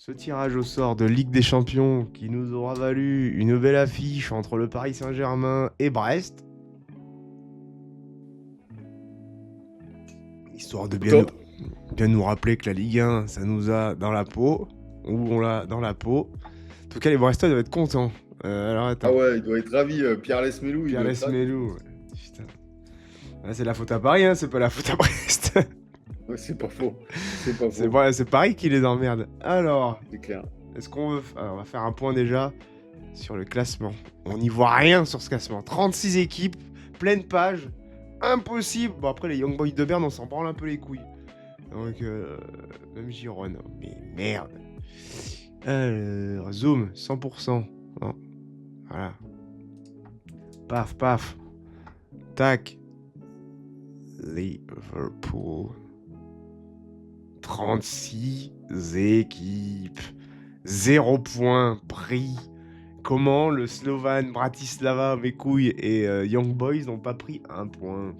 ce tirage au sort de Ligue des Champions qui nous aura valu une belle affiche entre le Paris Saint-Germain et Brest. Histoire de bien nous rappeler que la Ligue 1, ça nous a dans la peau. Ou on l'a dans la peau. En tout cas, les Brestois doivent être contents. Alors attends. Ah ouais, il doit être ravi, Pierre Lesmelou. Pierre Lesmelou. Putain. Là, c'est la faute à Paris, hein, c'est pas la faute à Brest. Ouais, c'est pas faux. C'est Paris qui les emmerde. Alors, c'est clair. Est-ce qu'on veut... Alors, on va faire un point déjà sur le classement. On n'y voit rien sur ce classement. 36 équipes, pleine page, impossible. Bon, après, les Young Boys de Berne, on s'en branle un peu les couilles. Donc, même Gironne. Mais merde. Alors, zoom, 100%. Non. Voilà. Paf, paf. Tac. Liverpool. 36 équipes. 0 point pris. Comment le Slovan Bratislava, mes couilles, et Young Boys n'ont pas pris un point.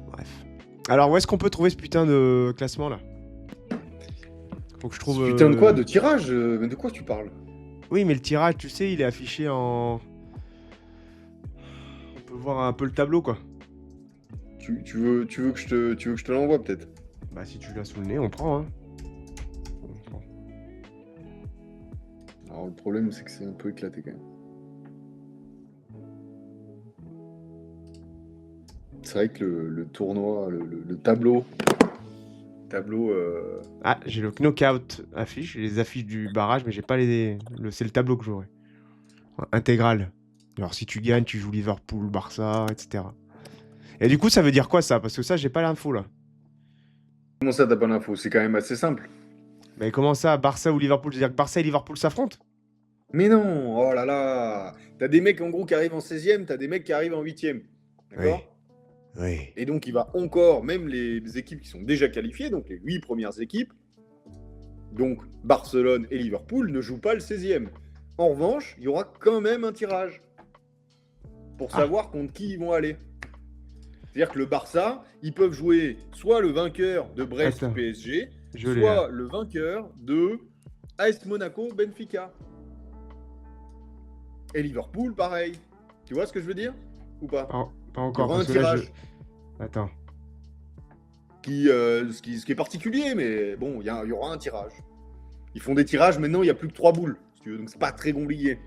Bref. Alors, où est-ce qu'on peut trouver ce putain de classement là? Faut que je trouve. Ce putain de quoi? De tirage? Mais de quoi tu parles? Oui, mais le tirage, tu sais, il est affiché en. On peut voir un peu le tableau, quoi. Tu veux que je te l'envoie peut-être? Bah, si tu l'as sous le nez, on prend, hein. Alors, le problème, c'est que c'est un peu éclaté quand même. C'est vrai que le tournoi, le tableau. Ah, j'ai le knockout affiche, j'ai les affiches du barrage, mais j'ai pas c'est le tableau que j'aurai. Intégral. Alors, si tu gagnes, tu joues Liverpool, Barça, etc. Et du coup, ça veut dire quoi ça? Parce que ça, j'ai pas l'info là. Comment ça, t'as pas l'info? C'est quand même assez simple. Mais comment ça, Barça ou Liverpool? C'est-à-dire que Barça et Liverpool s'affrontent? Mais non, oh là là. T'as des mecs en gros qui arrivent en 16e, t'as des mecs qui arrivent en 8e. D'accord? Oui. Et donc il va encore, même les équipes qui sont déjà qualifiées, donc les 8 premières équipes, donc Barcelone et Liverpool, ne jouent pas le 16e. En revanche, il y aura quand même un tirage pour savoir contre qui ils vont aller. C'est-à-dire que le Barça, ils peuvent jouer soit le vainqueur de Brest PSG, soit le vainqueur de AS Monaco Benfica. Et Liverpool, pareil. Tu vois ce que je veux dire? Ou pas? Pas encore. Il y aura un tirage. Attends. Ce qui est particulier, mais bon, il y aura un tirage. Ils font des tirages, maintenant il n'y a plus que 3 boules, si tu veux, donc c'est pas très compliqué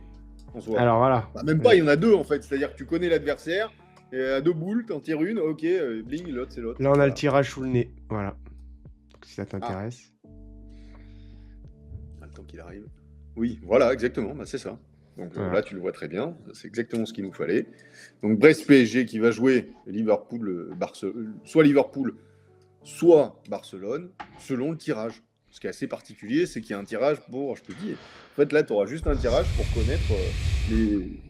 en soi. Alors voilà. Bah, même pas, il y en a 2 en fait, c'est-à-dire que tu connais l'adversaire, et à 2 boules, t'en tires une, ok, bling, l'autre c'est l'autre. Là on a le tirage sous le nez, voilà. Donc, si ça t'intéresse. Le temps qu'il arrive. Oui, voilà, exactement, bah, c'est ça. Donc là tu le vois très bien, c'est exactement ce qu'il nous fallait. Donc Brest PSG qui va jouer Liverpool, soit Liverpool, soit Barcelone, selon le tirage. Ce qui est assez particulier, c'est qu'il y a un tirage pour, je te dis, en fait là, tu auras juste un tirage pour connaître les...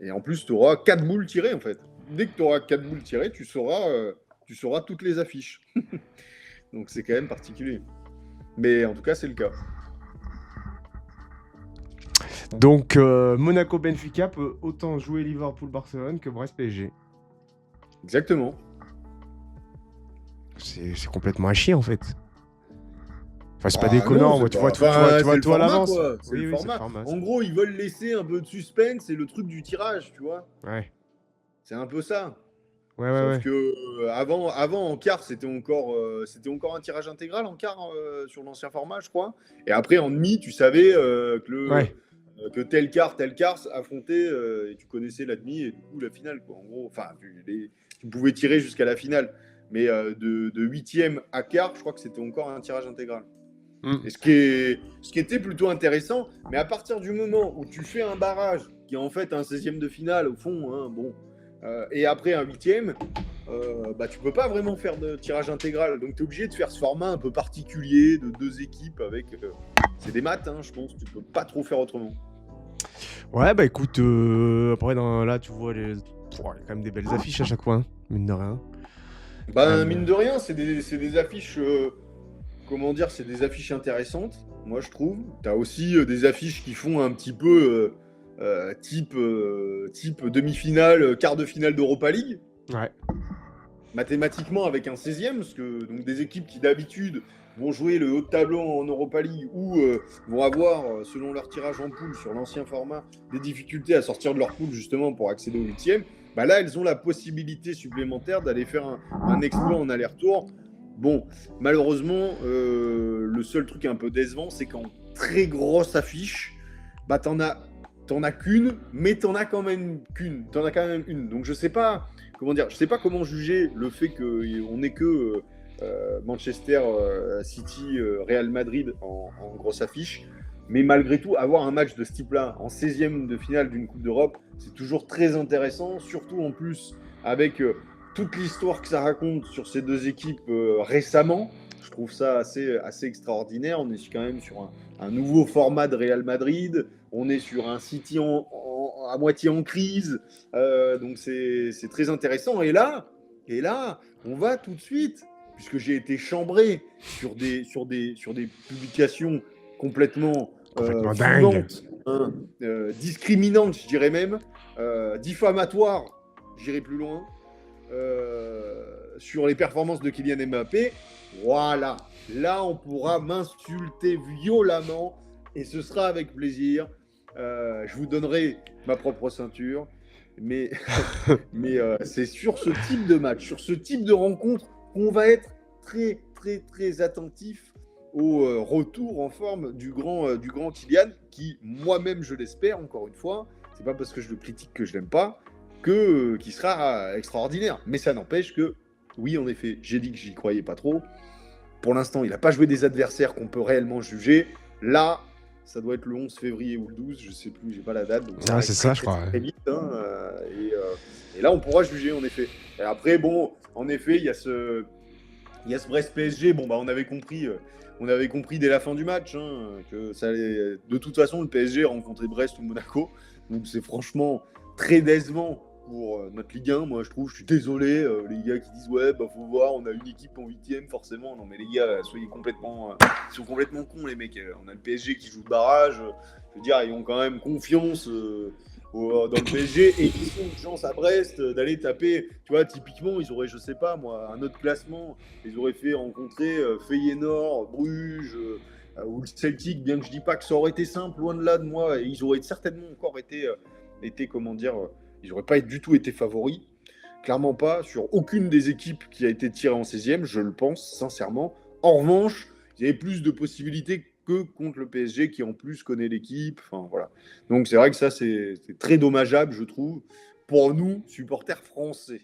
Et en plus, tu auras 4 boules tirées, en fait. Dès que tu auras 4 boules tirées, tu sauras toutes les affiches. Donc c'est quand même particulier. Mais en tout cas, c'est le cas. Donc Monaco-Benfica peut autant jouer Liverpool-Barcelone que Brest-PSG. Exactement. C'est complètement à chier en fait. Enfin, c'est pas déconnant, non, tu vois tout à l'avance. C'est le format. En gros, ils veulent laisser un peu de suspense et le truc du tirage, tu vois. Ouais. C'est un peu ça. Sauf que avant en quart, c'était encore un tirage intégral en quart sur l'ancien format, je crois. Et après en demi, tu savais que tel quart affrontait et tu connaissais la demi et du coup la finale, quoi. En gros, enfin, tu pouvais tirer jusqu'à la finale, mais de 8e à quart, je crois que c'était encore un tirage intégral. Et ce qui était plutôt intéressant, mais à partir du moment où tu fais un barrage qui est en fait un 16e de finale au fond, hein, bon. Et après un 8e, bah, tu peux pas vraiment faire de tirage intégral. Donc tu es obligé de faire ce format un peu particulier de 2 équipes avec. C'est des maths, hein, je pense. Tu peux pas trop faire autrement. Ouais, bah écoute, après là, tu vois, il y a quand même des belles affiches à chaque fois, hein, mine de rien. Bah, mine de rien, c'est des affiches. Comment dire, c'est des affiches intéressantes, moi je trouve. Tu as aussi des affiches qui font un petit peu. Type demi-finale, quart de finale d'Europa League. Ouais. Mathématiquement avec un 16e, parce que donc des équipes qui d'habitude vont jouer le haut de tableau en Europa League ou vont avoir, selon leur tirage en poule sur l'ancien format, des difficultés à sortir de leur poule justement pour accéder au 8e, bah là, elles ont la possibilité supplémentaire d'aller faire un exploit en aller-retour. Bon, malheureusement, le seul truc un peu décevant, c'est qu'en très grosse affiche, bah t'en as qu'une, mais t'en as quand même une. Donc je sais pas comment juger le fait qu'on n'ait que Manchester City, Real Madrid en grosse affiche. Mais malgré tout, avoir un match de ce type-là en 16e de finale d'une Coupe d'Europe, c'est toujours très intéressant, surtout en plus avec toute l'histoire que ça raconte sur ces deux équipes récemment. Je trouve ça assez extraordinaire. On est quand même sur un nouveau format de Real Madrid. On est sur un City à moitié en crise. Donc c'est très intéressant. Et là, on va tout de suite, puisque j'ai été chambré sur des publications complètement dingue, discriminantes, je dirais même, diffamatoires, j'irai plus loin, sur les performances de Kylian Mbappé. Voilà, là on pourra m'insulter violemment et ce sera avec plaisir. Je vous donnerai ma propre ceinture, mais c'est sur ce type de match, sur ce type de rencontre qu'on va être très très très attentif au retour en forme du grand Kylian, qui moi-même je l'espère, encore une fois, c'est pas parce que je le critique que je l'aime pas, qu'il sera extraordinaire. Mais ça n'empêche que, oui en effet, j'ai dit que j'y croyais pas trop. Pour l'instant, il n'a pas joué des adversaires qu'on peut réellement juger. Là, ça doit être le 11 février ou le 12, je sais plus, j'ai pas la date. Donc c'est ça, je crois. Très vite, hein, et là, on pourra juger, en effet. Et après, bon, en effet, il y a ce Brest PSG. Bon, bah, on avait compris dès la fin du match que ça allait. De toute façon, le PSG rencontrait Brest ou Monaco. Donc, c'est franchement très décevant pour notre Ligue 1. Moi, je suis désolé, les gars qui disent ouais, bah faut voir, on a une équipe en 8e, forcément. Non, mais les gars, ils sont complètement cons, les mecs. On a le PSG qui joue le barrage. Je veux dire, ils ont quand même confiance dans le PSG et ils ont une chance à Brest d'aller taper. Tu vois, typiquement, ils auraient, je sais pas moi, un autre classement. Ils auraient fait rencontrer Feyenoord, Bruges ou le Celtic, bien que je dis pas que ça aurait été simple, loin de là de moi. Et ils auraient certainement encore été comment dire, ils n'auraient pas du tout été favoris. Clairement pas sur aucune des équipes qui a été tirée en 16e, je le pense sincèrement. En revanche, il y avait plus de possibilités que contre le PSG qui en plus connaît l'équipe. Enfin, voilà. Donc c'est vrai que ça, c'est très dommageable, je trouve, pour nous, supporters français.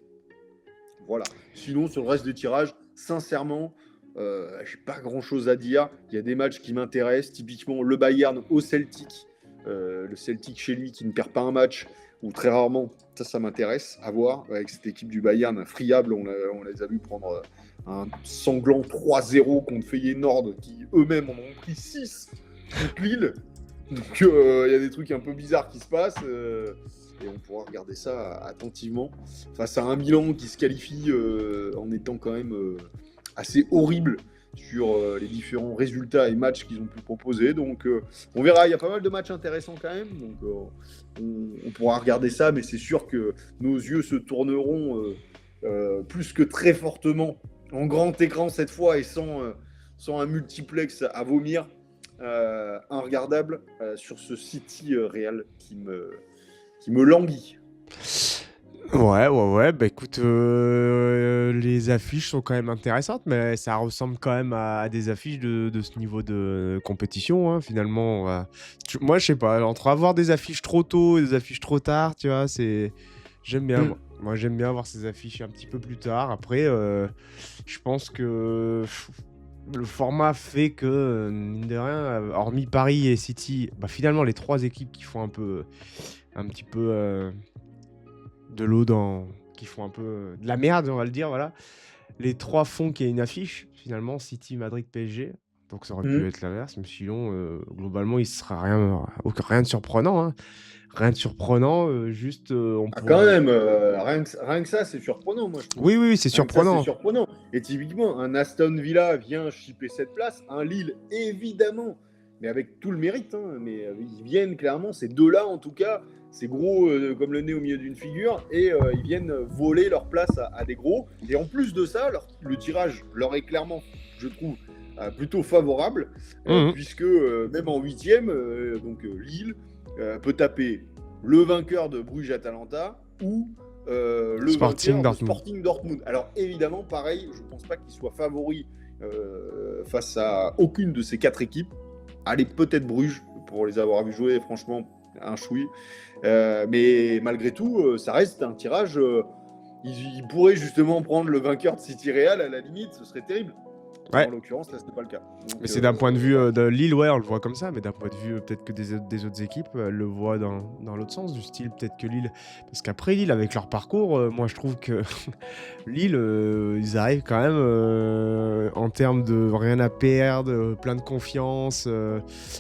Voilà. Sinon, sur le reste des tirages, sincèrement, j'ai pas grand-chose à dire. Il y a des matchs qui m'intéressent, typiquement le Bayern au Celtic. Le Celtic chez lui qui ne perd pas un match, ou très rarement, ça m'intéresse à voir, avec cette équipe du Bayern friable. On les a vus prendre un sanglant 3-0 contre Feyenoord, qui eux-mêmes en ont pris 6 contre Lille. Donc il y a des trucs un peu bizarres qui se passent, et on pourra regarder ça attentivement face à un Milan qui se qualifie en étant quand même assez horrible sur les différents résultats et matchs qu'ils ont pu proposer. Donc on verra, il y a pas mal de matchs intéressants quand même, donc on pourra regarder ça, mais c'est sûr que nos yeux se tourneront plus que très fortement en grand écran cette fois et sans un multiplex à vomir, regardable sur ce City Real qui me languit. Ouais, bah écoute, les affiches sont quand même intéressantes, mais ça ressemble quand même à des affiches de ce niveau de compétition, hein, finalement. Moi, je sais pas, entre avoir des affiches trop tôt et des affiches trop tard, tu vois, j'aime bien. Moi, j'aime bien avoir ces affiches un petit peu plus tard. Après, je pense que le format fait que, mine de rien, hormis Paris et City, bah finalement, les trois équipes qui font un petit peu de l'eau qui font un peu de la merde, on va le dire, voilà. Les trois font qu'il y a une affiche, finalement, City, Madrid, PSG. Donc ça aurait pu être l'inverse, mais sinon, globalement, il ne sera rien de surprenant. Hein. Rien de surprenant, juste on pourrait... Quand même, rien que ça, c'est surprenant, moi je trouve. Oui, c'est surprenant. C'est surprenant. Et typiquement, un Aston Villa vient chipper cette place, un Lille, évidemment, mais avec tout le mérite. Hein, mais ils viennent clairement, ces deux-là en tout cas, c'est gros comme le nez au milieu d'une figure, et ils viennent voler leur place à des gros. Et en plus de ça, le tirage leur est clairement, je trouve, plutôt favorable, Mhm. puisque même en huitième, Lille peut taper le vainqueur de Bruges-Atalanta ou le Sporting vainqueur de Dortmund. Sporting Dortmund. Alors évidemment, pareil, je ne pense pas qu'il soit favori face à aucune de ces 4 équipes. Allez, peut-être Bruges, pour les avoir vus jouer, franchement, un chouï. Mais malgré tout, ça reste un tirage. Ils pourraient justement prendre le vainqueur de City Real à la limite, ce serait terrible. Mais Ouais. en l'occurrence, là, ce n'est pas le cas. Donc, Mais c'est d'un point de vue voilà. de Lille, ouais, on le voit comme ça, mais d'un point de vue peut-être que des autres équipes, elles le voient dans l'autre sens, du style peut-être que Lille. Parce qu'après Lille, avec leur parcours, moi je trouve que Lille, ils arrivent quand même en termes de rien à perdre, plein de confiance.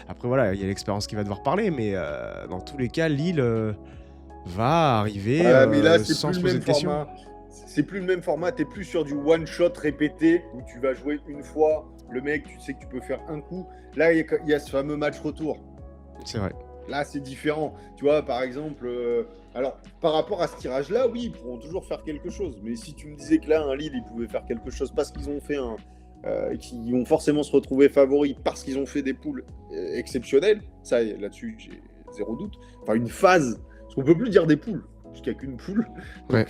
Après voilà, il y a l'expérience qui va devoir parler, mais dans tous les cas, Lille va arriver Ouais, mais là, c'est sans plus se le poser même de questions. format. C'est plus le même format. T'es plus sur du one shot répété où tu vas jouer une fois. Le mec, tu sais que tu peux faire un coup. Là, il y a ce fameux match retour. C'est vrai. Là, c'est différent. Tu vois, par exemple, alors par rapport à ce tirage-là, oui, ils pourront toujours faire quelque chose. Mais si tu me disais que là, un Lille, ils pouvaient faire quelque chose parce qu'ils ont fait qu'ils vont forcément se retrouver favoris parce qu'ils ont fait des poules exceptionnelles, ça, là-dessus, j'ai zéro doute. Enfin, une phase, parce qu'on peut plus dire des poules, puisqu'il n'y a qu'une poule. Ouais.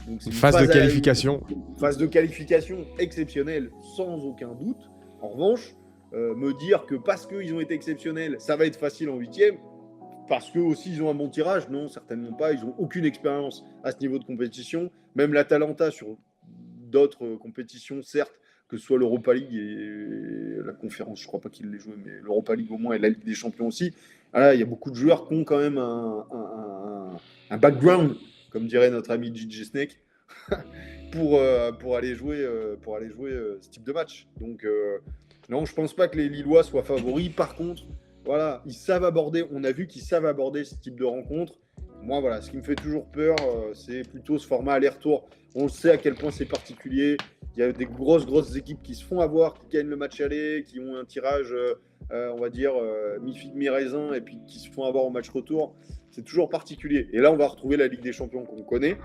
Donc c'est Une phase de qualification. une phase de qualification exceptionnelle, sans aucun doute. En revanche, me dire que parce qu'ils ont été exceptionnels, ça va être facile en huitième, parce qu'eux aussi ils ont un bon tirage, non, certainement pas. Ils n'ont aucune expérience à ce niveau de compétition. Même l'Atalanta sur d'autres compétitions, certes, que ce soit l'Europa League et la conférence, je ne crois pas qu'ils l'aient joué, mais l'Europa League au moins et la Ligue des Champions aussi. Voilà, il y a beaucoup de joueurs qui ont quand même un background, comme dirait notre ami Gigi Snake, pour aller jouer, ce type de match. Donc, non, je pense pas que les Lillois soient favoris. Par contre, voilà, ils savent aborder. On a vu qu'ils savent aborder ce type de rencontre. Moi, voilà, ce qui me fait toujours peur, c'est plutôt ce format aller-retour. On sait à quel point c'est particulier. Il y a des grosses équipes qui se font avoir, qui gagnent le match aller, qui ont un tirage, on va dire, mi-figue, mi-raisin, et puis qui se font avoir au match retour. C'est toujours particulier. Et là, on va retrouver la Ligue des Champions qu'on connaît,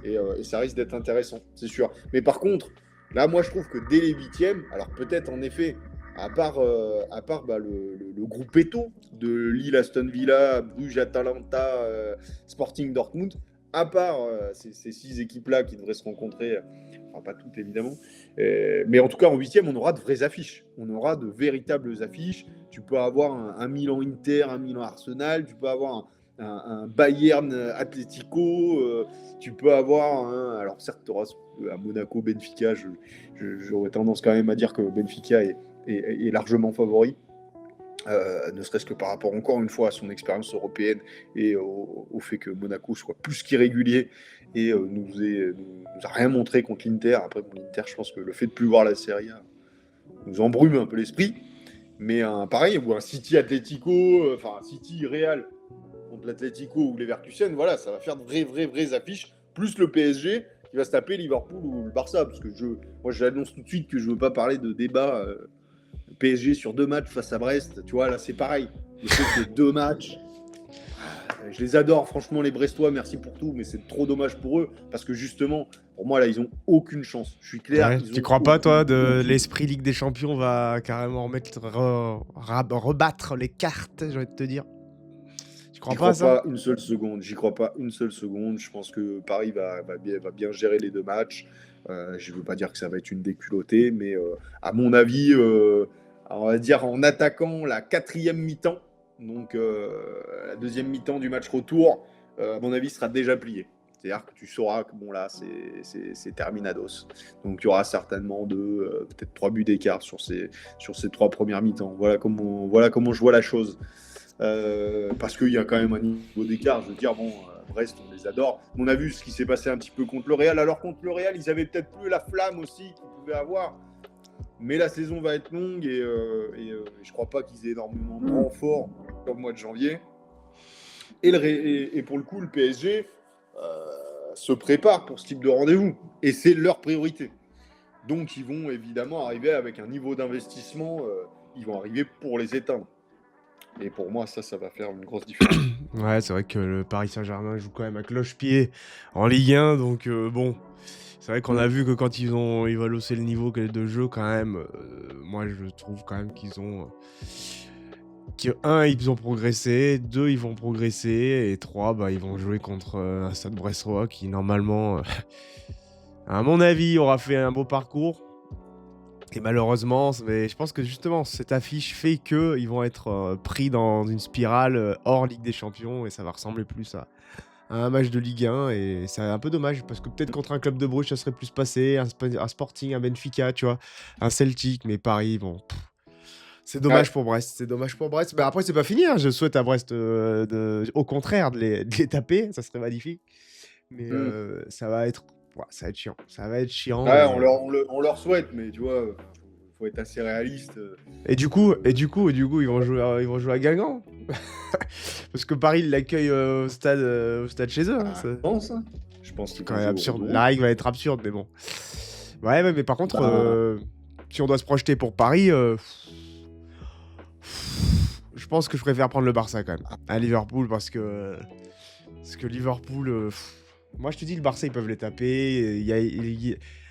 et ça risque d'être intéressant, c'est sûr. Mais par contre, là, moi, je trouve que dès les huitièmes, alors peut-être en effet, à part le groupetto de Lille, Aston Villa, Bruges, Atalanta, Sporting Dortmund, à part ces 6 équipes-là qui devraient se rencontrer, enfin pas toutes évidemment, mais en tout cas en huitième, on aura de vraies affiches. On aura de véritables affiches. Tu peux avoir un Milan-Inter, un Milan-Arsenal, tu peux avoir un Bayern Atlético, tu peux avoir alors certes, tu auras à Monaco, Benfica, j'aurais tendance quand même à dire que Benfica est largement favori. Ne serait-ce que par rapport encore une fois à son expérience européenne et au fait que Monaco soit plus qu'irrégulier et nous a rien montré contre l'Inter. Après, bon, l'Inter, je pense que le fait de plus voir la Serie A nous embrume un peu l'esprit. Mais pareil, ou un City Atlético, enfin City Real contre l'Atlético ou Leverkusen, voilà, ça va faire de vraies affiches, plus le PSG qui va se taper Liverpool ou le Barça, parce que moi j'annonce tout de suite que je veux pas parler de débat PSG sur 2 matchs face à Brest, tu vois, là c'est pareil. Je sais que 2 matchs, je les adore, franchement, les Brestois, merci pour tout, mais c'est trop dommage pour eux, parce que justement, pour moi, là, ils ont aucune chance. Je suis clair. Ouais. Ils Tu ont crois pas, toi, de aucune. l'esprit Ligue des Champions va carrément rebattre les cartes, j'ai envie de te dire. Tu crois J'y pas à crois ça? pas une seule seconde. J'y crois pas une seule seconde. Je pense que Paris va bien gérer les 2 matchs. Je ne veux pas dire que ça va être une déculottée, mais à mon avis, on va dire en attaquant la 4e mi-temps, donc la 2e mi-temps du match retour, à mon avis, sera déjà plié. C'est-à-dire que tu sauras que bon là, c'est terminados. Donc il y aura certainement peut-être 3 buts d'écart sur ces 3 premières mi-temps. Voilà comment je vois la chose. Parce qu'il y a quand même un niveau d'écart. Je veux dire, bon, Brest, on les adore. On a vu ce qui s'est passé un petit peu contre le Real. Alors contre le Real, ils avaient peut-être plus la flamme aussi qu'ils pouvaient avoir. Mais la saison va être longue et je crois pas qu'ils aient énormément de renforts dans le mois de janvier. Et pour le coup, le PSG se prépare pour ce type de rendez-vous. Et c'est leur priorité. Donc ils vont évidemment arriver avec un niveau d'investissement. Ils vont arriver pour les éteindre. Et pour moi, ça va faire une grosse différence. Ouais, c'est vrai que le Paris Saint-Germain joue quand même à cloche-pied en Ligue 1, donc bon, C'est vrai qu'on a vu que quand ils veulent hausser le niveau de jeu, quand même, moi je trouve quand même qu'ils ont. Ils ont progressé, 2, ils vont progresser, et 3, bah, ils vont jouer contre un Stade Brestois qui, normalement, à mon avis, aura fait un beau parcours. Et malheureusement, mais je pense que justement, cette affiche fait qu'ils vont être pris dans une spirale hors Ligue des Champions, et ça va ressembler plus à un match de Ligue 1, et c'est un peu dommage parce que peut-être contre un club de Bruges ça serait plus passé, un Sporting, un Benfica, tu vois, un Celtic, mais Paris, bon, c'est dommage pour Brest, c'est dommage pour Brest. Mais après, c'est pas fini, hein. Je souhaite à Brest, au contraire, de les taper, ça serait magnifique. Mais ça va être chiant, ça va être chiant. Ouais, Et... on leur souhaite, mais tu vois, faut être assez réaliste. Et du coup, ils vont jouer à Guingamp. Parce que Paris l'accueille au stade chez eux. Hein, je pense c'est quand même absurde. La règle va être absurde, mais bon. Ouais, mais par contre, si on doit se projeter pour Paris, je pense que je préfère prendre le Barça quand même à Liverpool, parce que Liverpool, moi je te dis, le Barça ils peuvent les taper.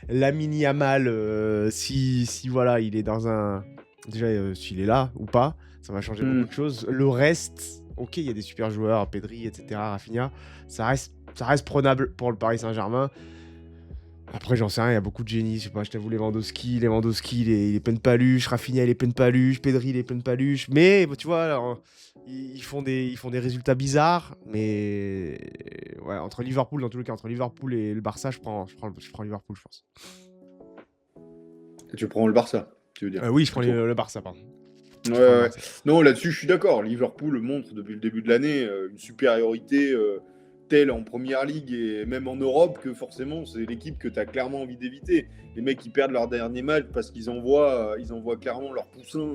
Lamine Yamal, si voilà, il est dans un, déjà s'il est là ou pas, ça va changer beaucoup de choses. Le reste, ok, il y a des super joueurs, Pedri, etc., Rafinha, ça reste prenable pour le Paris Saint-Germain. Après, j'en sais rien, il y a beaucoup de génies. Je sais pas, je t'avoue, Lewandowski, il est plein de paluche. Rafinha, il est plein de paluche. Pedri, il est plein de paluche. Mais, tu vois, alors, ils font des résultats bizarres. Mais, ouais, entre Liverpool, dans tous les cas, entre Liverpool et le Barça, je prends Liverpool, je pense. Tu prends le Barça, tu veux dire? Oui, je prends le Barça, pardon. Ouais. Non, là-dessus, je suis d'accord. Liverpool montre depuis le début de l'année une supériorité telle en Première Ligue et même en Europe que forcément, c'est l'équipe que tu as clairement envie d'éviter. Les mecs qui perdent leur dernier match parce qu'ils envoient clairement leur poussin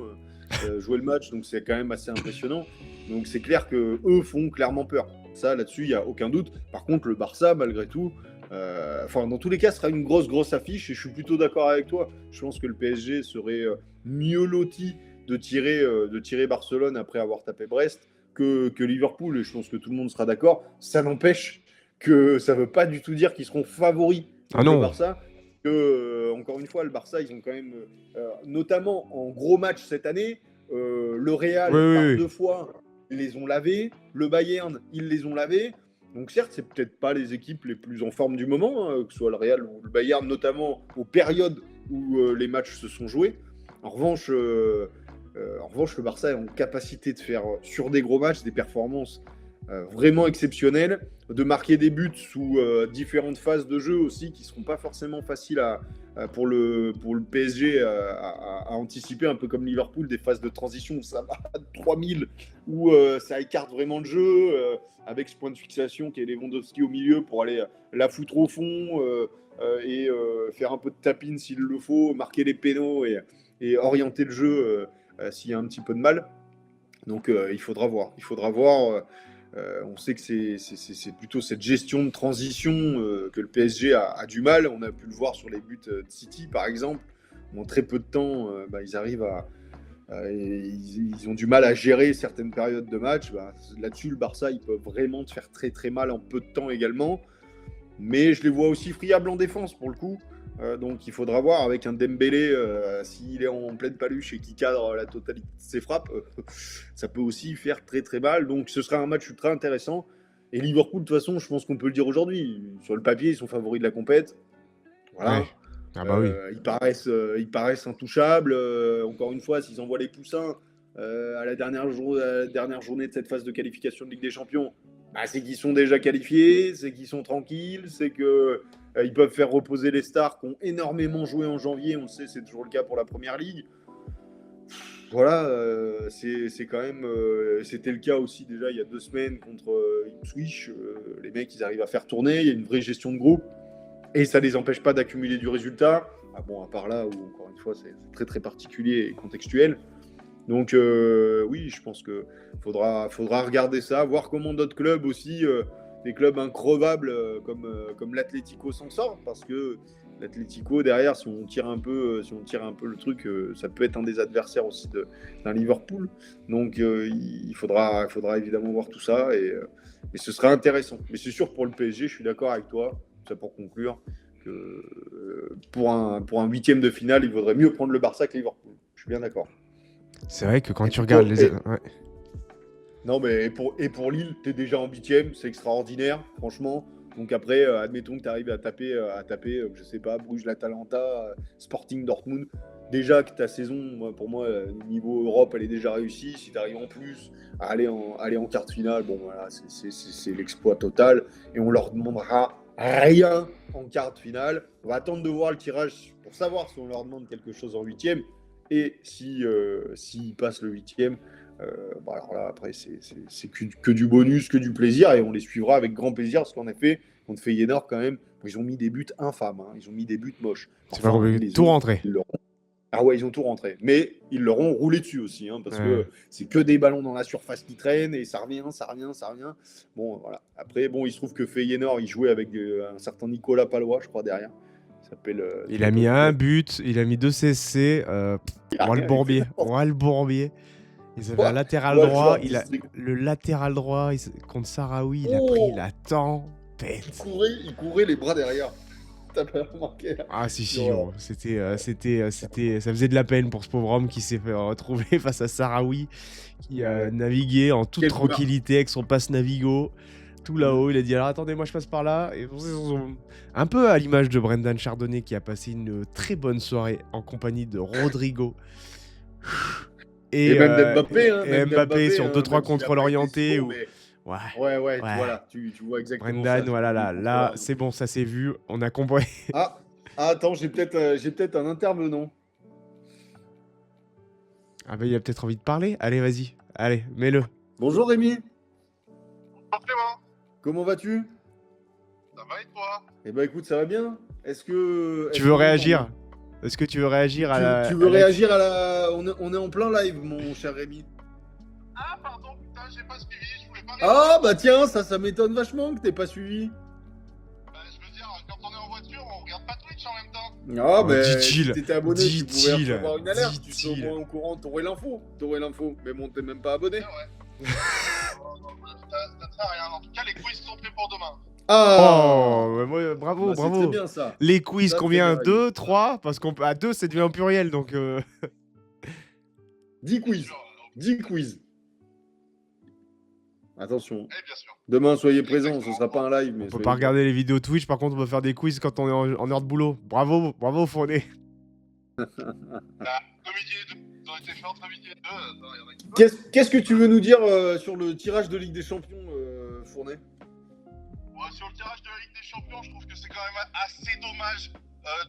jouer le match, donc c'est quand même assez impressionnant. Donc c'est clair que eux font clairement peur. Ça, là-dessus, il n'y a aucun doute. Par contre, le Barça, malgré tout, dans tous les cas, ce sera une grosse affiche et je suis plutôt d'accord avec toi. Je pense que le PSG serait mieux loti de tirer Barcelone après avoir tapé Brest que Liverpool, et je pense que tout le monde sera d'accord. Ça n'empêche que ça ne veut pas du tout dire qu'ils seront favoris contre le Barça. Encore une fois, le Barça, ils ont quand même, notamment en gros match cette année, le Real, par 2 fois, ils les ont lavés. Le Bayern, ils les ont lavés. Donc certes, c'est peut-être pas les équipes les plus en forme du moment, hein, que ce soit le Real ou le Bayern, notamment aux périodes où les matchs se sont joués. En revanche, le Barça est en capacité de faire, sur des gros matchs, des performances vraiment exceptionnelles, de marquer des buts sous différentes phases de jeu aussi, qui ne seront pas forcément faciles pour le PSG à anticiper, un peu comme Liverpool, des phases de transition où ça va à 3000, où ça écarte vraiment le jeu, avec ce point de fixation qui est Lewandowski au milieu pour aller la foutre au fond et faire un peu de tapine s'il le faut, marquer les pénaux et orienter le jeu s'il y a un petit peu de mal. Donc il faudra voir. On sait que c'est plutôt cette gestion de transition que le PSG a du mal. On a pu le voir sur les buts de City, par exemple. En très peu de temps, ils arrivent ils ont du mal à gérer certaines périodes de match. Là-dessus, le Barça, ils peuvent vraiment te faire très très mal en peu de temps également. Mais je les vois aussi friables en défense pour le coup. Donc il faudra voir avec un Dembélé, s'il est en pleine paluche et qui cadre la totalité de ses frappes, ça peut aussi faire très très mal. Donc ce sera un match ultra intéressant. Et Liverpool, de toute façon, je pense qu'on peut le dire aujourd'hui. Sur le papier, ils sont favoris de la compète. Voilà. Ouais. Ah bah oui. Ils paraissent intouchables. Encore une fois, s'ils envoient les poussins à la dernière journée de cette phase de qualification de Ligue des Champions, c'est qu'ils sont déjà qualifiés, c'est qu'ils sont tranquilles, c'est que ils peuvent faire reposer les stars qui ont énormément joué en janvier. On le sait, c'est toujours le cas pour la Première Ligue. Voilà, c'est quand même. C'était le cas aussi déjà il y a 2 semaines contre Ipswich. Les mecs, ils arrivent à faire tourner. Il y a une vraie gestion de groupe. Et ça ne les empêche pas d'accumuler du résultat. À part là où, encore une fois, c'est très très particulier et contextuel. Donc oui, je pense qu'il faudra regarder ça, voir comment d'autres clubs aussi, des clubs increvables comme l'Atlético s'en sortent, parce que l'Atlético derrière, si on tire un peu le truc, ça peut être un des adversaires aussi d'un Liverpool. Donc il faudra évidemment voir tout ça et ce sera intéressant. Mais c'est sûr pour le PSG, je suis d'accord avec toi, ça pour conclure, que pour un huitième de finale, il vaudrait mieux prendre le Barça que Liverpool. Je suis bien d'accord. C'est vrai que quand tu regardes les... Ouais. Non, mais pour Lille, t'es déjà en huitième, c'est extraordinaire, franchement. Donc après, admettons que tu arrives à taper, je sais pas, Bruges, l'Atalanta, Sporting Dortmund. Déjà que ta saison, pour moi, niveau Europe, elle est déjà réussie. Si tu arrives en plus à aller en quart de finale, bon voilà, c'est l'exploit total. Et on leur demandera rien en quart de finale. On va attendre de voir le tirage pour savoir si on leur demande quelque chose en huitième. Et s'ils passent le huitième, bon alors là, après, c'est que du bonus, que du plaisir. Et on les suivra avec grand plaisir. Parce qu'en effet, contre Feyenoord, quand même, ils ont mis des buts infâmes. Hein. Ils ont mis des buts moches. C'est pas compliqué. Tout rentré. Ah ouais, ils ont tout rentré. Mais ils leur ont roulé dessus aussi, hein, parce que c'est que des ballons dans la surface qui traînent et ça revient. Bon, voilà. Après, bon, il se trouve que Feyenoord, il jouait avec un certain Nicolas Palois, je crois, derrière. Il a mis un but, il a mis 2 CSC. Roi le Bourbier. Ils avaient un latéral droit. Le latéral droit contre Sahraoui, il a pris la tempête. Il courait les bras derrière. T'as pas remarqué? Ah si, gros. C'était, ça faisait de la peine pour ce pauvre homme qui s'est fait retrouver face à Sahraoui, qui naviguait en toute tranquillité avec son passe Navigo. Tout là-haut, il a dit alors attendez, moi je passe par là. Et un peu à l'image de Brendan Chardonnay qui a passé une très bonne soirée en compagnie de Rodrigo. Et même Mbappé, Mbappé sur 2-3 contrôles orientés. Ouais, voilà, tu vois exactement. Brendan, ça. Voilà, là, c'est bon, ça s'est vu, on a compris. Attends, j'ai peut-être un intervenant. Ah bah il a peut-être envie de parler. Allez, vas-y, allez, mets-le. Bonjour Rémi. Bonjour Clément. Comment vas-tu? Ça va et toi? Eh ben écoute, ça va bien. Tu veux réagir? Est-ce que tu veux réagir Tu veux réagir à la... On est en plein live, mon cher Rémi. Ah pardon, putain, j'ai pas suivi, je voulais pas... Ah bah tiens, ça m'étonne vachement que t'aies pas suivi. Bah je veux dire, quand on est en voiture, on regarde pas Twitch en même temps. Ah bah si t'étais abonné, tu pouvais recevoir une alerte, tu serais au moins au courant, t'aurais l'info. Mais bon, t'es même pas abonné. Ouais. Ça ne sert à rien, en tout cas les quiz sont prêts pour demain. Ah bravo. C'est très bien ça. Les quiz, combien? 2, 3? Parce qu'à 2, ça devient en pluriel, donc... 10 quiz. 10 quiz. Attention. Bien sûr. Demain, soyez présents, ce sera pas un live. Mais on peut pas regarder les vidéos Twitch, par contre, on va faire des quiz quand on est en heure de boulot. Bravo, Fournet. Ils ont été faits entre midi et 2. Qu'est-ce que tu veux nous dire sur le tirage de Ligue des Champions, Fournet? Sur le tirage de la Ligue des Champions, je trouve que c'est quand même assez dommage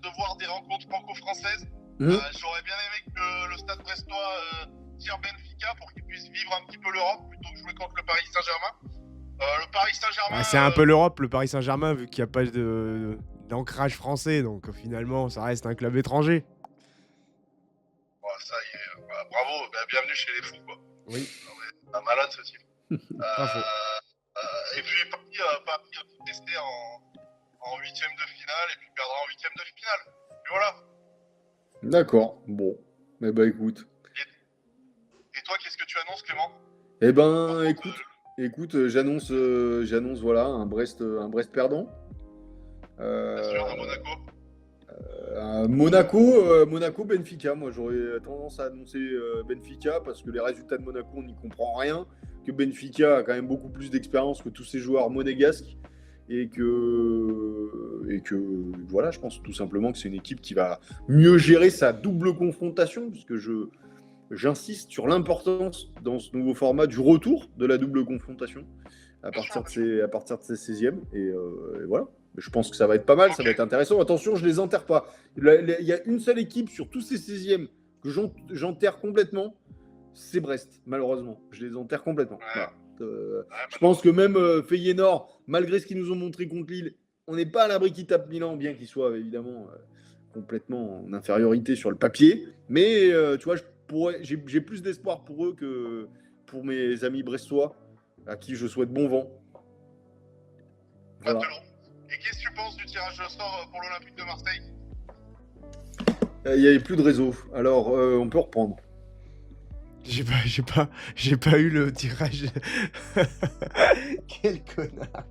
de voir des rencontres franco-françaises. J'aurais bien aimé que le Stade Brestois tire Benfica pour qu'il puisse vivre un petit peu l'Europe plutôt que jouer contre le Paris Saint-Germain. Le Paris Saint-Germain... c'est un peu l'Europe, le Paris Saint-Germain, vu qu'il n'y a pas d'ancrage français, donc finalement, ça reste un club étranger. Ça y est, bravo, bienvenue chez les fous, quoi. Oui. C'est un malade, ce type. Pas faux. Et puis Paris a tout testé en huitième de finale et puis perdra en huitième de finale. Et voilà. D'accord, bon. Eh ben écoute. Et toi, qu'est-ce que tu annonces, Clément? Eh ben écoute, j'annonce voilà un Brest perdant. Bien sûr, à Monaco. Monaco Benfica. Moi j'aurais tendance à annoncer Benfica parce que les résultats de Monaco on n'y comprend rien. Que Benfica a quand même beaucoup plus d'expérience que tous ces joueurs monégasques et que voilà, je pense tout simplement que c'est une équipe qui va mieux gérer sa double confrontation, puisque j'insiste sur l'importance dans ce nouveau format du retour de la double confrontation à partir de ces 16e et voilà. Je pense que ça va être pas mal, ça va être intéressant. Attention, je les enterre pas. Il y a une seule équipe sur tous ces 16e que j'enterre complètement. C'est Brest, malheureusement. Je les enterre complètement. Ouais. Voilà. Je pense que même Feyenoord, malgré ce qu'ils nous ont montré contre Lille, on n'est pas à l'abri qu'ils tapent Milan, bien qu'ils soient évidemment complètement en infériorité sur le papier. Mais tu vois, j'ai plus d'espoir pour eux que pour mes amis brestois, à qui je souhaite bon vent. Voilà. Et qu'est-ce que tu penses du tirage de sort pour l'Olympique de Marseille? Il n'y avait plus de réseau, alors on peut reprendre. J'ai pas eu le tirage. Quel connard.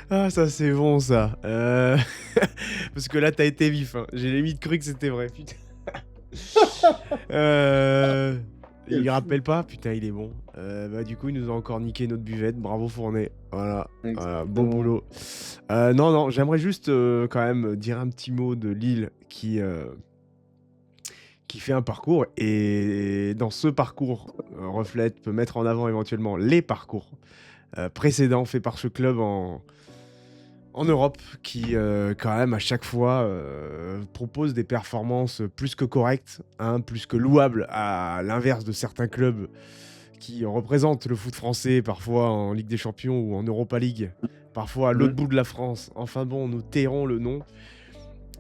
Ah, ça c'est bon ça. Parce que là t'as été vif. Hein. J'ai limite cru que c'était vrai. Putain. Euh, Il rappelle pas. Putain, il est bon. Bah du coup, il nous a encore niqué notre buvette. Bravo Fournet. Voilà. Bon boulot. Non, j'aimerais juste quand même dire un petit mot de Lille qui fait un parcours et dans ce parcours peut mettre en avant éventuellement les parcours précédents faits par ce club en Europe qui quand même à chaque fois propose des performances plus que correctes, hein, plus que louables, à l'inverse de certains clubs qui représentent le foot français parfois en Ligue des Champions ou en Europa League, parfois à l'autre bout de la France. Enfin bon, nous tairons le nom.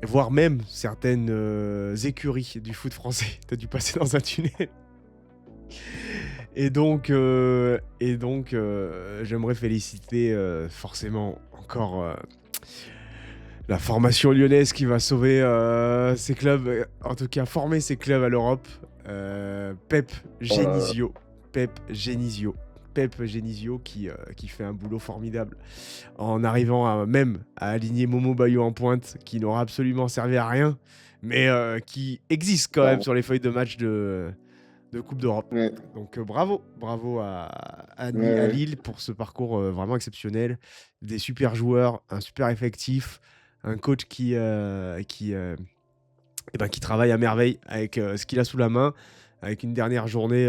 Voire même certaines écuries du foot français. T'as dû passer dans un tunnel. Et donc, j'aimerais féliciter forcément encore la formation lyonnaise qui va sauver ces clubs, en tout cas former ces clubs à l'Europe. Pep Genesio. Pep Genesio qui fait un boulot formidable en arrivant même à aligner Momo Bayo en pointe, qui n'aura absolument servi à rien, mais qui existe quand même sur les feuilles de match de Coupe d'Europe. Ouais. Donc bravo à Lille pour ce parcours vraiment exceptionnel. Des super joueurs, un super effectif, un coach qui travaille à merveille avec ce qu'il a sous la main, avec une dernière journée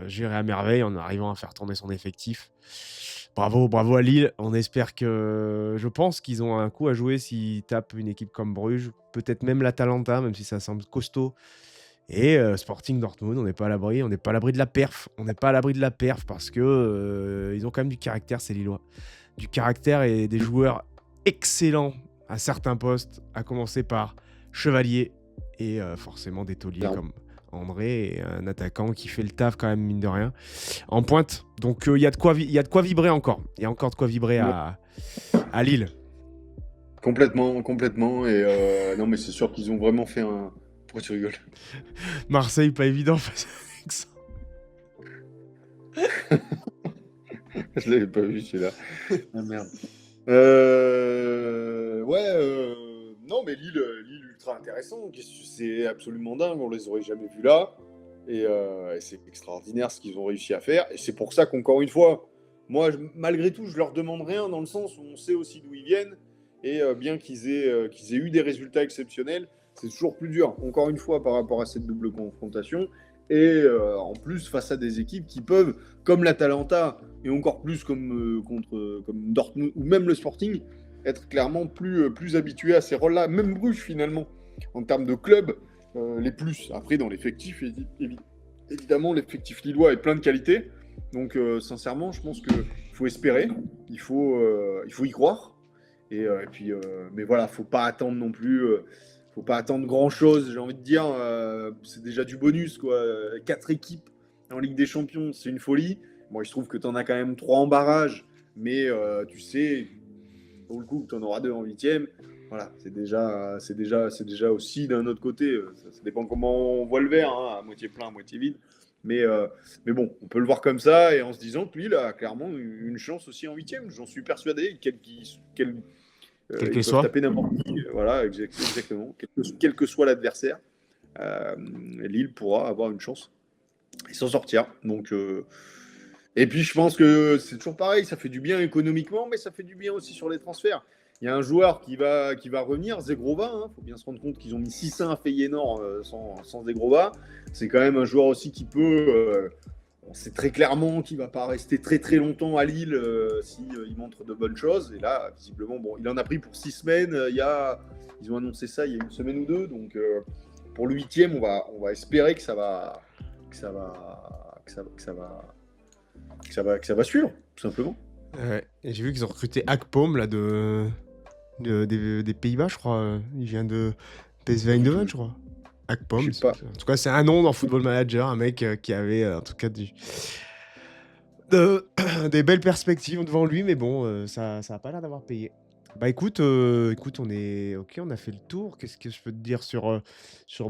gérée à merveille en arrivant à faire tourner son effectif. Bravo à Lille. On espère je pense qu'ils ont un coup à jouer s'ils tapent une équipe comme Bruges, peut-être même l'Atalanta, même si ça semble costaud. Et Sporting Dortmund, on n'est pas à l'abri de la perf. On n'est pas à l'abri de la perf parce que ils ont quand même du caractère, ces Lillois. Du caractère et des joueurs excellents à certains postes, à commencer par Chevalier et forcément des tauliers comme André et un attaquant qui fait le taf quand même, mine de rien, en pointe. Donc il y a de quoi vibrer encore. Il y a encore de quoi vibrer à Lille. Complètement. Et non, mais c'est sûr qu'ils ont vraiment fait un... Pourquoi tu rigoles? Marseille, pas évident face à ça. Je l'avais pas vu celui-là. Ah merde. Non, mais Lille ultra intéressant. C'est absolument dingue. On les aurait jamais vus là. Et c'est extraordinaire ce qu'ils ont réussi à faire. Et c'est pour ça qu'encore une fois, moi, malgré tout, je leur demande rien dans le sens où on sait aussi d'où ils viennent. Et bien qu'ils aient eu des résultats exceptionnels, c'est toujours plus dur, encore une fois, par rapport à cette double confrontation. Et en plus, face à des équipes qui peuvent, comme l'Atalanta, et encore plus comme Dortmund, ou même le Sporting, être clairement plus habitués à ces rôles-là. Même Bruges, finalement, en termes de club, les plus. Après, dans l'effectif, évidemment, l'effectif lillois est plein de qualités. Donc, sincèrement, je pense qu'il faut espérer, il faut y croire. Et puis, mais voilà, faut pas attendre non plus... faut pas attendre grand-chose, j'ai envie de dire. C'est déjà du bonus, quoi. 4 équipes en Ligue des Champions, c'est une folie. Moi, je trouve que tu en as quand même 3 en barrage, mais tu sais, pour le coup, tu en auras 2 en 8e. Voilà, c'est déjà aussi d'un autre côté. Ça dépend comment on voit le verre, hein, à moitié plein, à moitié vide. Mais bon, on peut le voir comme ça, et en se disant que lui, il a clairement une chance aussi en 8e. J'en suis persuadé, quel qu'il soit. Taper n'importe qui, voilà, exactement. Quel que soit l'adversaire, Lille pourra avoir une chance et s'en sortir. Donc, et puis je pense que c'est toujours pareil, ça fait du bien économiquement, mais ça fait du bien aussi sur les transferts. Il y a un joueur qui va revenir, Zegrova. Il faut bien se rendre compte qu'ils ont mis 6-1 à Feyenoord sans Zegrova. C'est quand même un joueur aussi qui peut... on sait très clairement qu'il ne va pas rester très très longtemps à Lille s'il montre de bonnes choses. Et là, visiblement, bon, il en a pris pour 6 semaines. Ils ont annoncé ça il y a une semaine ou deux. Donc pour le 8e, on va espérer que ça va suivre, tout simplement. Ouais. Et j'ai vu qu'ils ont recruté Akpom là des Pays-Bas, je crois. Il vient de PSV Eindhoven, je crois. Akpom. En tout cas, c'est un nom dans Football Manager, un mec qui avait en tout cas des belles perspectives devant lui, mais bon, ça a pas l'air d'avoir payé. Bah écoute, on est ok, on a fait le tour. Qu'est-ce que je peux te dire sur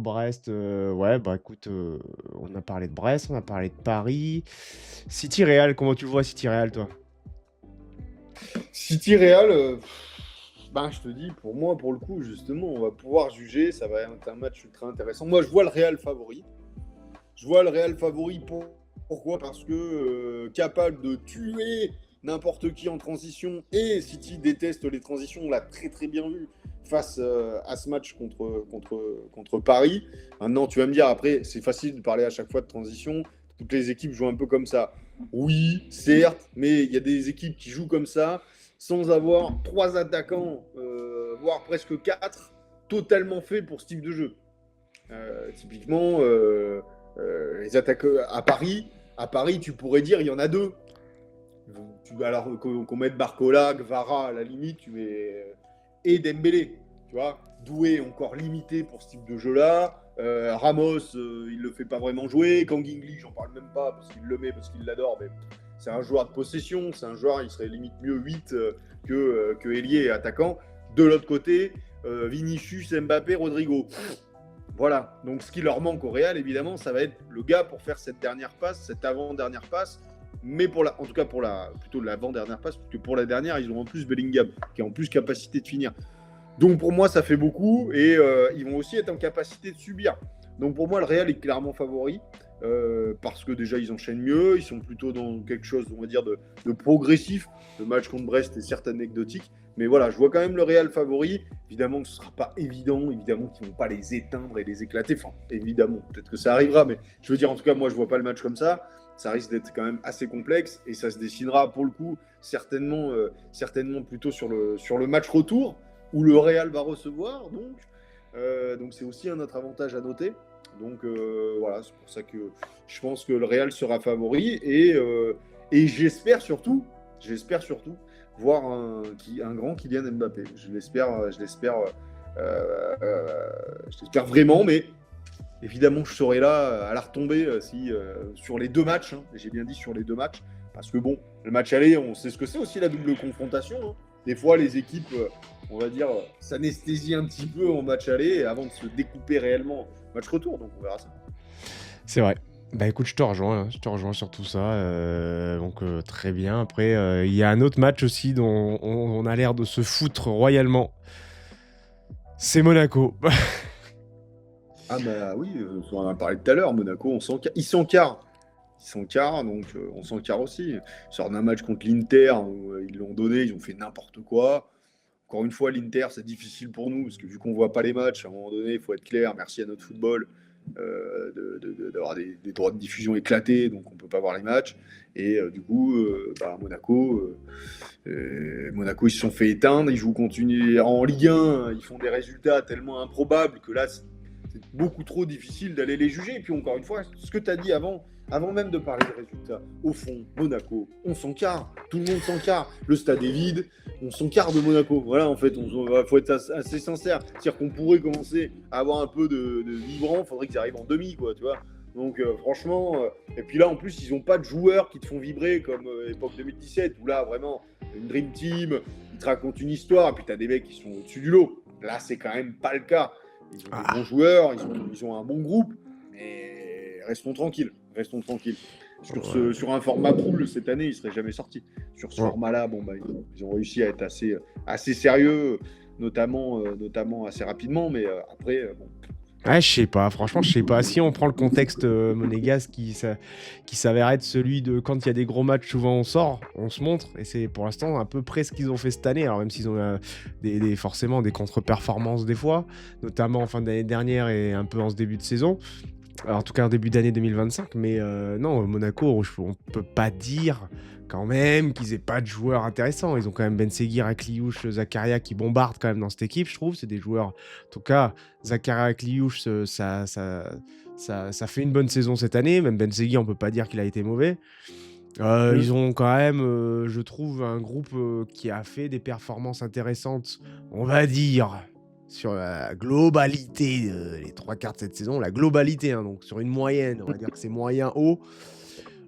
Brest? Ouais, bah écoute, on a parlé de Brest, on a parlé de Paris. City Real, comment tu vois City Real, toi? City Real, je te dis, pour moi, pour le coup, justement, on va pouvoir juger. Ça va être un match ultra intéressant. Moi, je vois le Real favori. Pourquoi? Parce que capable de tuer n'importe qui en transition. Et City déteste les transitions. On l'a très très bien vu face à ce match contre Paris. Maintenant, tu vas me dire, après, c'est facile de parler à chaque fois de transition. Toutes les équipes jouent un peu comme ça. Oui, certes, mais il y a des équipes qui jouent comme ça sans avoir 3 attaquants, voire presque 4, totalement faits pour ce type de jeu. Typiquement, les attaques à Paris, tu pourrais dire il y en a 2. Alors qu'on mette Barcola, Gvara, à la limite, tu mets et Dembélé, tu vois. Doué encore limité pour ce type de jeu-là. Ramos, il le fait pas vraiment jouer. Kangingli, j'en parle même pas parce qu'il le met, parce qu'il l'adore, mais c'est un joueur de possession, c'est un joueur, il serait limite mieux 8 que ailier et attaquant. De l'autre côté, Vinicius, Mbappé, Rodrigo. Voilà, donc ce qui leur manque au Real, évidemment, ça va être le gars pour faire cette dernière passe, cette avant-dernière passe, mais en tout cas plutôt l'avant-dernière passe, parce que pour la dernière, ils ont en plus Bellingham, qui a en plus capacité de finir. Donc pour moi, ça fait beaucoup, et ils vont aussi être en capacité de subir. Donc pour moi, le Real est clairement favori, parce que déjà, ils enchaînent mieux, ils sont plutôt dans quelque chose, on va dire, de progressif. Le match contre Brest est certes anecdotique, mais voilà, je vois quand même le Real favori. Évidemment que ce ne sera pas évident, évidemment qu'ils ne vont pas les éteindre et les éclater. Enfin, évidemment, peut-être que ça arrivera, mais je veux dire, en tout cas, moi, je ne vois pas le match comme ça. Ça risque d'être quand même assez complexe et ça se dessinera pour le coup certainement plutôt sur le match retour où le Real va recevoir. Donc c'est aussi un autre avantage à noter. Donc voilà, c'est pour ça que je pense que le Real sera favori et j'espère surtout voir un grand Kylian Mbappé. Je l'espère vraiment, mais évidemment je serai là à la retomber sur les 2 matchs. J'ai bien dit sur les 2 matchs, parce que bon, le match aller, on sait ce que c'est aussi la double confrontation. Des fois, les équipes, on va dire, s'anesthésient un petit peu en match aller avant de se découper réellement en match retour. Donc on verra ça. C'est vrai. Bah écoute, je te rejoins sur tout ça. Donc très bien. Après, il y a un autre match aussi dont on a l'air de se foutre royalement. C'est Monaco. Ah bah oui, on en a parlé tout à l'heure. Monaco, ils s'encarrent. Donc on s'encarre aussi. Ils sortent d'un match contre l'Inter où ils l'ont donné, ils ont fait n'importe quoi. Encore une fois, l'Inter, c'est difficile pour nous, parce que vu qu'on ne voit pas les matchs, à un moment donné, il faut être clair, merci à notre football, d'avoir des droits de diffusion éclatés, donc on ne peut pas voir les matchs. Et du coup, Monaco, ils se sont fait éteindre, ils jouent en Ligue 1, ils font des résultats tellement improbables que là, c'est beaucoup trop difficile d'aller les juger. Et puis encore une fois, ce que tu as dit avant même de parler des résultats, au fond, Monaco, on s'encarre, tout le monde s'encarre, le stade est vide, on s'encarre de Monaco. Voilà, en fait, faut être assez sincère. C'est-à-dire qu'on pourrait commencer à avoir un peu de vibrant, il faudrait qu'ils arrivent en demi, quoi, tu vois. Donc franchement, et puis là en plus ils n'ont pas de joueurs qui te font vibrer comme époque 2017 où là vraiment une dream team, ils te racontent une histoire et puis tu as des mecs qui sont au-dessus du lot. Là c'est quand même pas le cas. Ils ont des bons joueurs, ils ont un bon groupe, mais restons tranquilles. Sur un format pool cette année, ils ne seraient jamais sortis. Sur ce format-là, ils ont réussi à être assez sérieux, notamment assez rapidement, mais après, bon. Ouais, je sais pas, franchement, je sais pas. Si on prend le contexte monégasque qui s'avère être celui de quand il y a des gros matchs, souvent on sort, on se montre, et c'est pour l'instant à peu près ce qu'ils ont fait cette année. Alors même s'ils ont forcément des contre-performances des fois, notamment en fin d'année dernière et un peu en ce début de saison. Alors, en tout cas en début d'année 2025, mais non, Monaco, on peut pas dire quand même qu'ils aient pas de joueurs intéressants. Ils ont quand même Ben Seguir, Akliouche, Zakaria qui bombardent quand même dans cette équipe, je trouve. C'est des joueurs, en tout cas, Zakaria, Akliouche, ça fait une bonne saison cette année. Même Ben Seguir, on peut pas dire qu'il a été mauvais. Ils ont quand même, je trouve, un groupe qui a fait des performances intéressantes, on va dire, sur la globalité, les 3 quarts de cette saison, la globalité, donc sur une moyenne, on va dire que c'est moyen haut.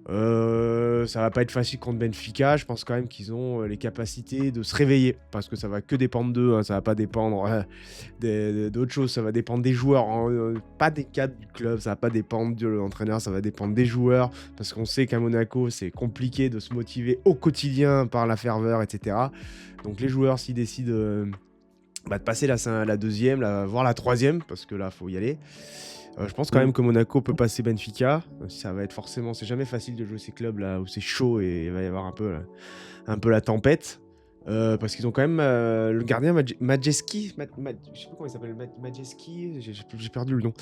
Ça va pas être facile contre Benfica. Je pense quand même qu'ils ont les capacités de se réveiller. Parce que ça va que dépendre d'eux. Hein. Ça va pas dépendre d'autres choses. Ça va dépendre des joueurs. Hein. Pas des cadres du club. Ça va pas dépendre de l'entraîneur. Ça va dépendre des joueurs. Parce qu'on sait qu'à Monaco, c'est compliqué de se motiver au quotidien par la ferveur, etc. Donc les joueurs, s'ils décident de passer la deuxième, voire la troisième, parce que là, il faut y aller. Je pense quand même que Monaco peut passer Benfica. Ça va être forcément... C'est jamais facile de jouer ces clubs là où c'est chaud et il va y avoir un peu la tempête. Parce qu'ils ont quand même le gardien Majeski. Je sais pas comment il s'appelle. Majeski. J'ai perdu le nom.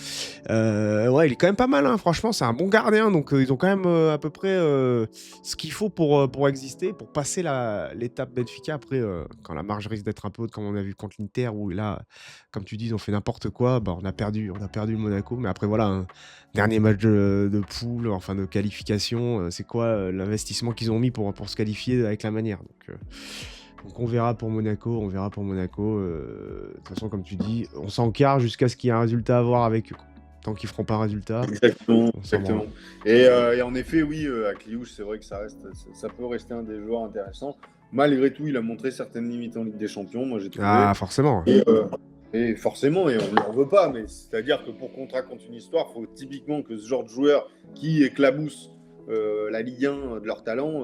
Ouais, il est quand même pas mal. Hein. Franchement, c'est un bon gardien. Donc, ils ont quand même à peu près ce qu'il faut pour exister, pour passer l'étape Benfica. Après, quand la marge risque d'être un peu haute, comme on a vu contre l'Inter, où là, comme tu dis, ils ont fait n'importe quoi. Bah, on a perdu le Monaco. Mais après, voilà, un dernier match de poule, enfin de qualification. C'est quoi l'investissement qu'ils ont mis pour se qualifier avec la manière. Donc on verra pour Monaco, de toute façon, comme tu dis, on s'encarre jusqu'à ce qu'il y ait un résultat à voir avec eux. Tant qu'ils feront pas un résultat. Exactement. Et en effet, oui, à Kliouche, c'est vrai que ça peut rester un des joueurs intéressants. Malgré tout, il a montré certaines limites en Ligue des Champions, moi j'ai trouvé. Ah, forcément. Et forcément, et on ne lui en veut pas, mais c'est-à-dire que pour qu'on te raconte une histoire, il faut typiquement que ce genre de joueur qui éclabousse la Ligue 1 de leur talent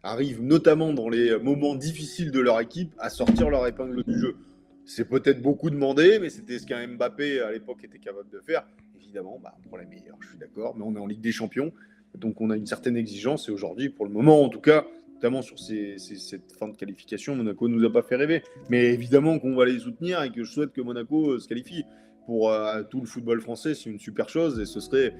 arrive notamment dans les moments difficiles de leur équipe à sortir leur épingle du jeu. C'est peut-être beaucoup demandé, mais c'était ce qu'un Mbappé à l'époque était capable de faire. Évidemment, pour la meilleure, je suis d'accord, mais on est en Ligue des Champions, donc on a une certaine exigence, et aujourd'hui, pour le moment en tout cas, notamment sur cette fin de qualification, Monaco ne nous a pas fait rêver. Mais évidemment qu'on va les soutenir et que je souhaite que Monaco se qualifie. Pour tout le football français, c'est une super chose et ce serait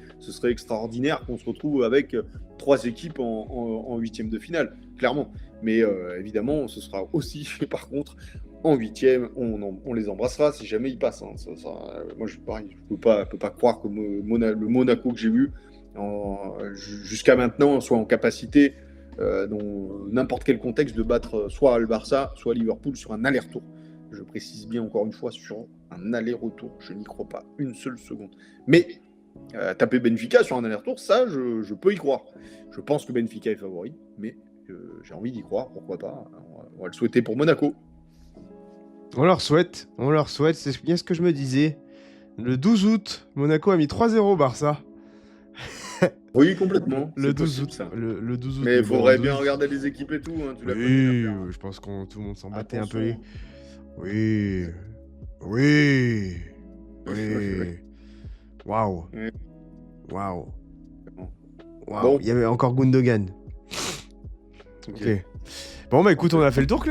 extraordinaire qu'on se retrouve avec 3 équipes en huitième de finale, clairement. Mais évidemment, ce sera aussi, par contre, en huitième, on les embrassera si jamais ils passent. Hein. Moi, je peux pas croire que le Monaco que j'ai vu jusqu'à maintenant soit en capacité, dans n'importe quel contexte, de battre soit le Barça, soit Liverpool sur un aller-retour. Je précise bien encore une fois sur un aller-retour. Je n'y crois pas une seule seconde. Mais taper Benfica sur un aller-retour, ça, je peux y croire. Je pense que Benfica est favori, mais j'ai envie d'y croire. Pourquoi pas? On va le souhaiter pour Monaco. On leur souhaite. C'est bien ce que je me disais. Le 12 août, Monaco a mis 3-0 Barça. Oui, complètement. Le 12 août. Le 12 août. Mais il faudrait bien regarder les équipes et tout. Hein, tu l'as oui, je pense que tout le monde s'en battait un peu. Oui. Waouh. Bon. Il y avait encore Gundogan. Ok. Bon, bah écoute, on a fait le tour, Clément.